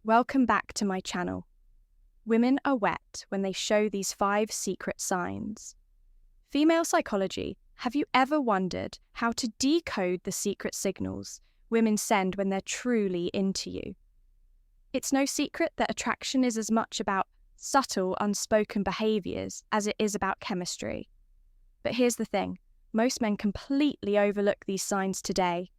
Welcome back to my channel. Women are wet when they show these 5 secret signs. Female psychology, have you ever wondered how to decode the secret signals women send when they're truly into you? It's no secret that attraction is as much about subtle, unspoken behaviours as it is about chemistry. But here's the thing, most men completely overlook these signs today.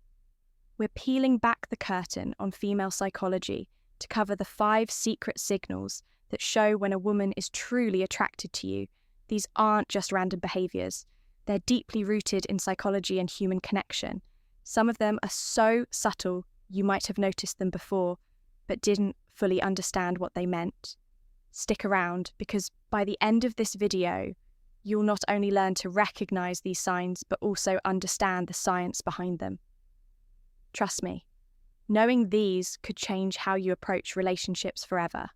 We're peeling back the curtain on female psychology to cover the 5 secret signals that show when a woman is truly attracted to you. These aren't just random behaviours. They're deeply rooted in psychology and human connection. Some of them are so subtle you might have noticed them before, but didn't fully understand what they meant. Stick around, because by the end of this video, you'll not only learn to recognise these signs, but also understand the science behind them. Trust me, knowing these could change how you approach relationships forever.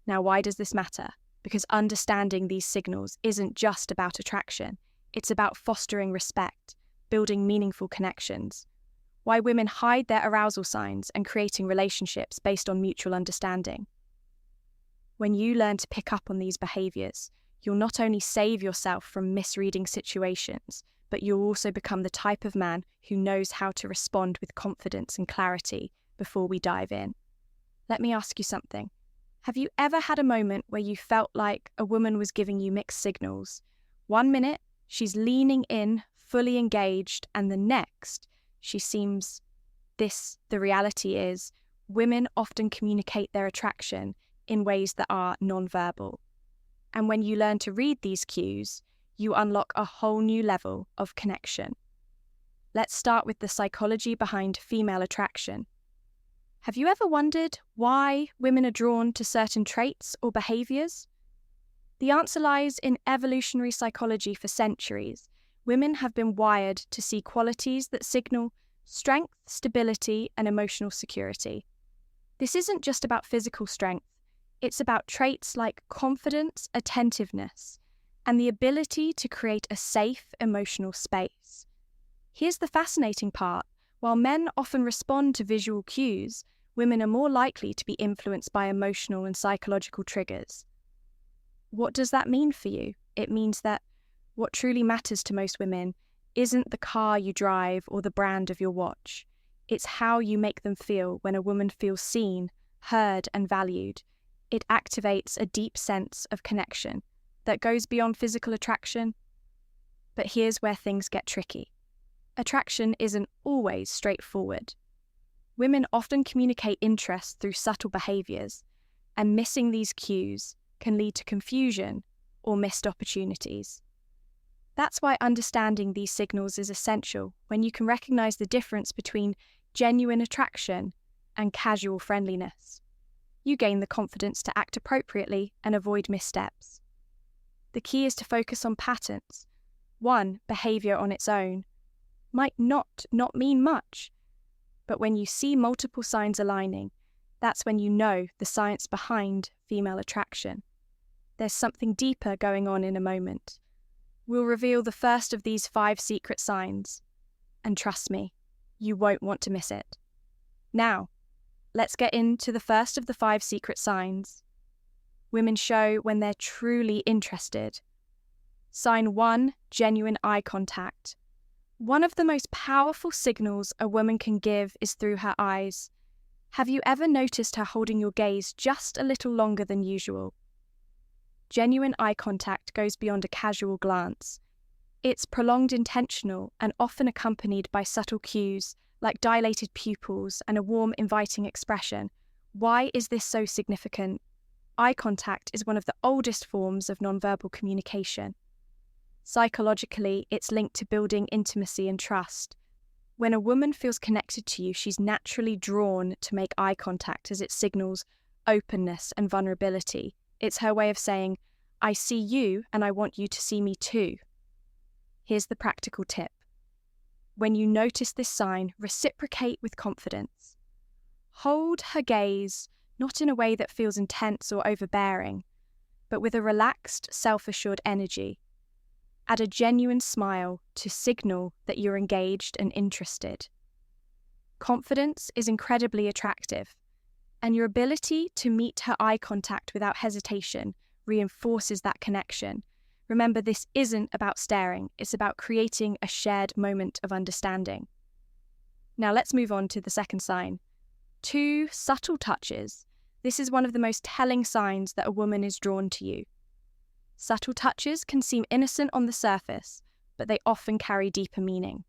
Now, why does this matter? Because understanding these signals isn't just about attraction. It's about fostering respect, building meaningful connections. Why women hide their arousal signs and creating relationships based on mutual understanding. When you learn to pick up on these behaviours, you'll not only save yourself from misreading situations, but you'll also become the type of man who knows how to respond with confidence and clarity before we dive in. Let me ask you something. Have you ever had a moment where you felt like a woman was giving you mixed signals? 1 minute, she's leaning in, fully engaged, and the next, she seems the reality is, women often communicate their attraction in ways that are non-verbal. And when you learn to read these cues, you unlock a whole new level of connection. Let's start with the psychology behind female attraction. Have you ever wondered why women are drawn to certain traits or behaviours? The answer lies in evolutionary psychology. For centuries, women have been wired to see qualities that signal strength, stability, and emotional security. This isn't just about physical strength, it's about traits like confidence, attentiveness, and the ability to create a safe emotional space. Here's the fascinating part. While men often respond to visual cues, women are more likely to be influenced by emotional and psychological triggers. What does that mean for you? It means that what truly matters to most women isn't the car you drive or the brand of your watch. It's how you make them feel when a woman feels seen, heard, and valued. It activates a deep sense of connection that goes beyond physical attraction. But here's where things get tricky. Attraction isn't always straightforward. Women often communicate interest through subtle behaviours, and missing these cues can lead to confusion or missed opportunities. That's why understanding these signals is essential. When you can recognise the difference between genuine attraction and casual friendliness, you gain the confidence to act appropriately and avoid missteps. The key is to focus on patterns. One behaviour on its own might not mean much, but when you see multiple signs aligning, that's when you know the science behind female attraction. There's something deeper going on in a moment. We'll reveal the first of these 5 secret signs, and trust me, you won't want to miss it. Now, let's get into the first of the 5 secret signs women show when they're truly interested. Sign 1, genuine eye contact. One of the most powerful signals a woman can give is through her eyes. Have you ever noticed her holding your gaze just a little longer than usual? Genuine eye contact goes beyond a casual glance. It's prolonged, intentional, and often accompanied by subtle cues like dilated pupils and a warm, inviting expression. Why is this so significant? Eye contact is one of the oldest forms of nonverbal communication. Psychologically, it's linked to building intimacy and trust. When a woman feels connected to you, she's naturally drawn to make eye contact as it signals openness and vulnerability. It's her way of saying, I see you and I want you to see me too. Here's the practical tip. When you notice this sign, reciprocate with confidence. Hold her gaze, not in a way that feels intense or overbearing, but with a relaxed, self-assured energy. Add a genuine smile to signal that you're engaged and interested. Confidence is incredibly attractive. And your ability to meet her eye contact without hesitation reinforces that connection. Remember, this isn't about staring, it's about creating a shared moment of understanding. Now let's move on to the second sign. 2 subtle touches. This is one of the most telling signs that a woman is drawn to you. Subtle touches can seem innocent on the surface, but they often carry deeper meaning.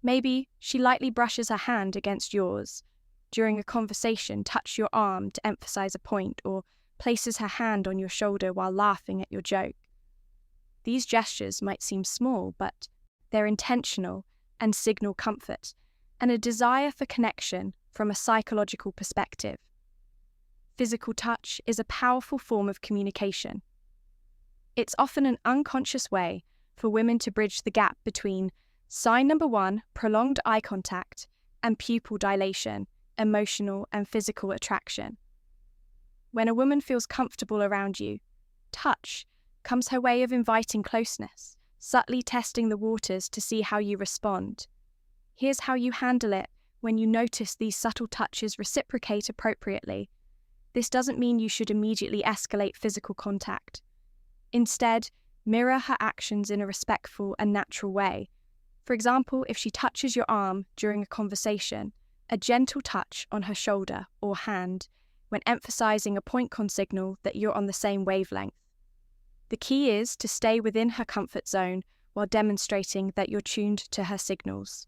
Maybe she lightly brushes her hand against yours. During a conversation, touch your arm to emphasize a point, or places her hand on your shoulder while laughing at your joke. These gestures might seem small, but they're intentional and signal comfort and a desire for connection from a psychological perspective. Physical touch is a powerful form of communication. It's often an unconscious way for women to bridge the gap between sign number 1, prolonged eye contact, and pupil dilation, emotional and physical attraction. When a woman feels comfortable around you, touch comes her way of inviting closeness, subtly testing the waters to see how you respond. Here's how you handle it when you notice these subtle touches reciprocate appropriately. This doesn't mean you should immediately escalate physical contact. Instead, mirror her actions in a respectful and natural way. For example, if she touches your arm during a conversation, a gentle touch on her shoulder or hand when emphasizing a point con signal that you're on the same wavelength. The key is to stay within her comfort zone while demonstrating that you're tuned to her signals.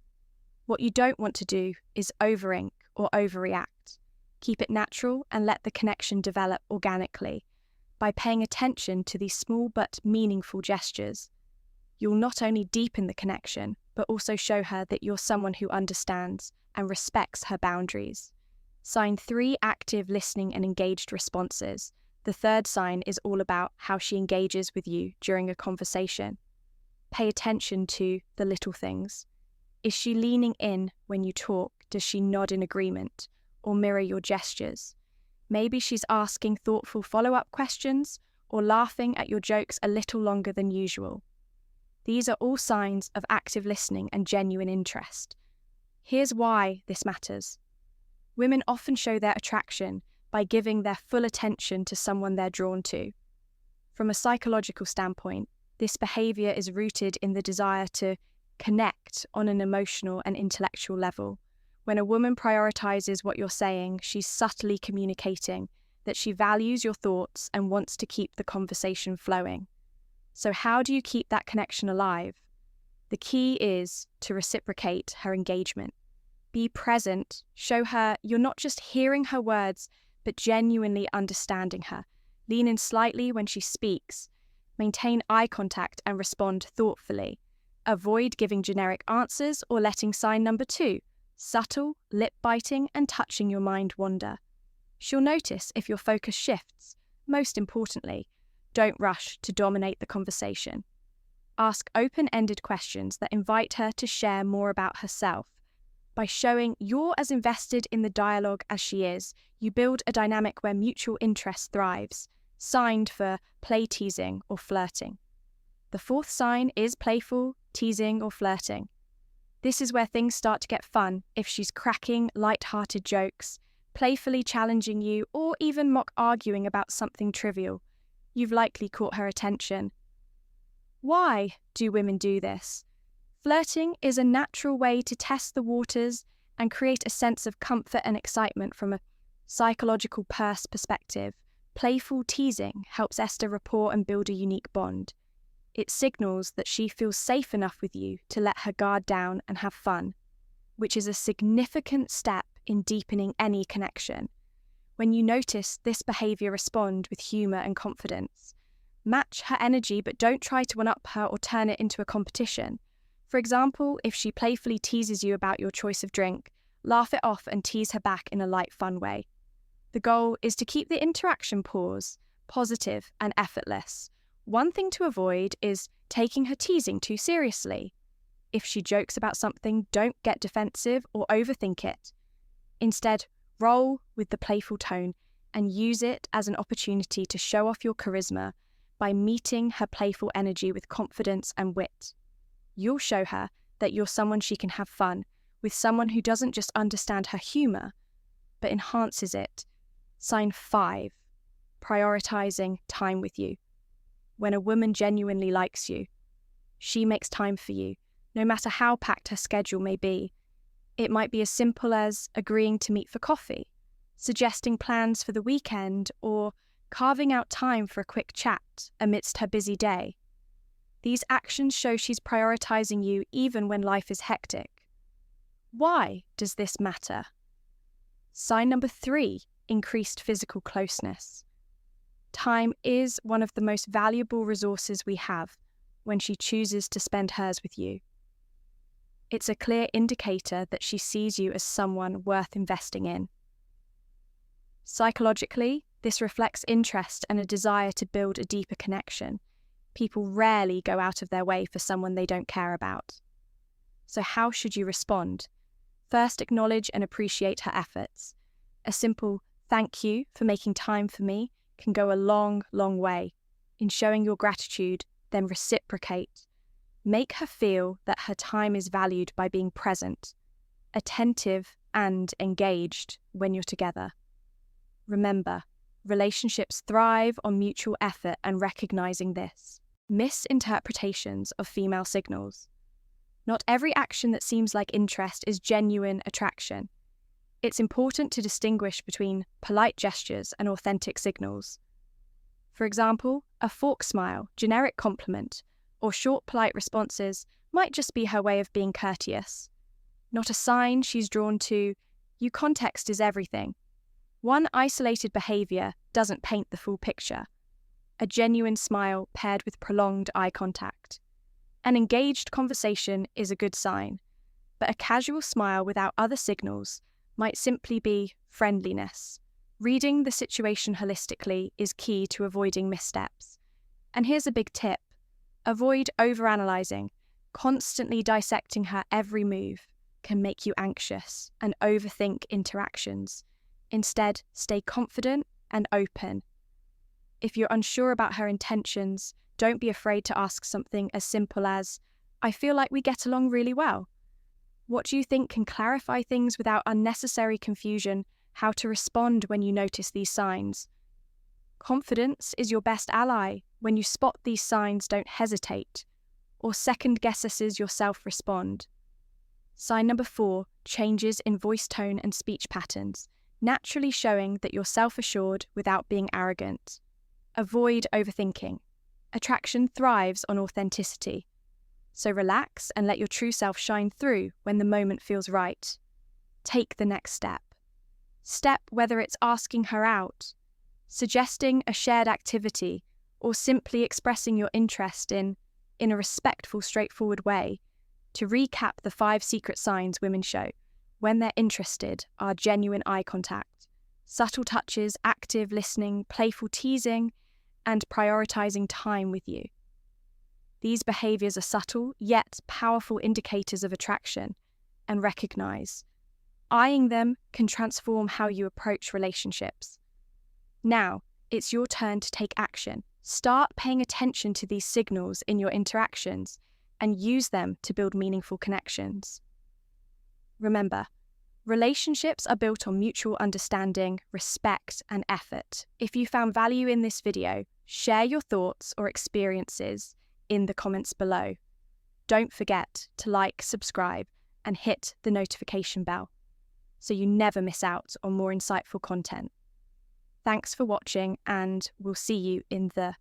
What you don't want to do is over-ink or overreact. Keep it natural and let the connection develop organically. By paying attention to these small but meaningful gestures, you'll not only deepen the connection, but also show her that you're someone who understands and respects her boundaries. Sign 3, active listening and engaged responses. The third sign is all about how she engages with you during a conversation. Pay attention to the little things. Is she leaning in when you talk? Does she nod in agreement or mirror your gestures? Maybe she's asking thoughtful follow-up questions or laughing at your jokes a little longer than usual. These are all signs of active listening and genuine interest. Here's why this matters. Women often show their attraction by giving their full attention to someone they're drawn to. From a psychological standpoint, this behavior is rooted in the desire to connect on an emotional and intellectual level. When a woman prioritizes what you're saying, she's subtly communicating that she values your thoughts and wants to keep the conversation flowing. So how do you keep that connection alive? The key is to reciprocate her engagement. Be present, show her you're not just hearing her words, but genuinely understanding her. Lean in slightly when she speaks. Maintain eye contact and respond thoughtfully. Avoid giving generic answers or letting sign number 2, subtle, lip-biting and touching your mind wander. She'll notice if your focus shifts. Most importantly, don't rush to dominate the conversation. Ask open-ended questions that invite her to share more about herself. By showing you're as invested in the dialogue as she is, you build a dynamic where mutual interest thrives, signed for play teasing or flirting. The fourth sign is playful, teasing or flirting. This is where things start to get fun if she's cracking light-hearted jokes, playfully challenging you, or even mock arguing about something trivial. You've likely caught her attention. Why do women do this? Flirting is a natural way to test the waters and create a sense of comfort and excitement from a psychological perspective. Playful teasing helps establish rapport and build a unique bond. It signals that she feels safe enough with you to let her guard down and have fun, which is a significant step in deepening any connection. When you notice this behavior, respond with humor and confidence. Match her energy, but don't try to one-up her or turn it into a competition. For example, if she playfully teases you about your choice of drink, laugh it off and tease her back in a light, fun way. The goal is to keep the interaction positive and effortless. One thing to avoid is taking her teasing too seriously. If she jokes about something, don't get defensive or overthink it. Instead, roll with the playful tone and use it as an opportunity to show off your charisma by meeting her playful energy with confidence and wit. You'll show her that you're someone she can have fun with, someone who doesn't just understand her humor, but enhances it. Sign 5, prioritizing time with you. When a woman genuinely likes you, she makes time for you, no matter how packed her schedule may be. It might be as simple as agreeing to meet for coffee, suggesting plans for the weekend, or carving out time for a quick chat amidst her busy day. These actions show she's prioritizing you even when life is hectic. Why does this matter? Sign number 3, increased physical closeness. Time is one of the most valuable resources we have when she chooses to spend hers with you. It's a clear indicator that she sees you as someone worth investing in. Psychologically, this reflects interest and a desire to build a deeper connection. People rarely go out of their way for someone they don't care about. So how should you respond? First, acknowledge and appreciate her efforts. A simple "thank you for making time for me" can go a long, long way. In showing your gratitude, then reciprocate. Make her feel that her time is valued by being present, attentive, and engaged when you're together. Remember, relationships thrive on mutual effort and recognizing this. Misinterpretations of female signals. Not every action that seems like interest is genuine attraction. It's important to distinguish between polite gestures and authentic signals. For example, a fork smile, generic compliment, or short polite responses might just be her way of being courteous. Not a sign she's drawn to. You, context is everything. One isolated behavior doesn't paint the full picture. A genuine smile paired with prolonged eye contact. An engaged conversation is a good sign, but a casual smile without other signals might simply be friendliness. Reading the situation holistically is key to avoiding missteps. And here's a big tip. Avoid overanalyzing. Constantly dissecting her every move can make you anxious and overthink interactions. Instead, stay confident and open. If you're unsure about her intentions, don't be afraid to ask something as simple as, "I feel like we get along really well. What do you think can clarify things without unnecessary confusion? How to respond when you notice these signs?" Confidence is your best ally. When you spot these signs, don't hesitate, or second-guess as yourself respond. Sign number 4, changes in voice tone and speech patterns, naturally showing that you're self-assured without being arrogant. Avoid overthinking. Attraction thrives on authenticity. So relax and let your true self shine through when the moment feels right. Take the next step. Whether it's asking her out, suggesting a shared activity, or simply expressing your interest in a respectful, straightforward way. To recap, the 5 secret signs women show when they're interested are genuine eye contact, subtle touches, active listening, playful teasing, and prioritizing time with you. These behaviors are subtle yet powerful indicators of attraction, and recognize. Eyeing them can transform how you approach relationships. Now, it's your turn to take action. Start paying attention to these signals in your interactions and use them to build meaningful connections. Remember, relationships are built on mutual understanding, respect, and effort. If you found value in this video, share your thoughts or experiences in the comments below. Don't forget to like, subscribe, and hit the notification bell so you never miss out on more insightful content. Thanks for watching, and we'll see you in the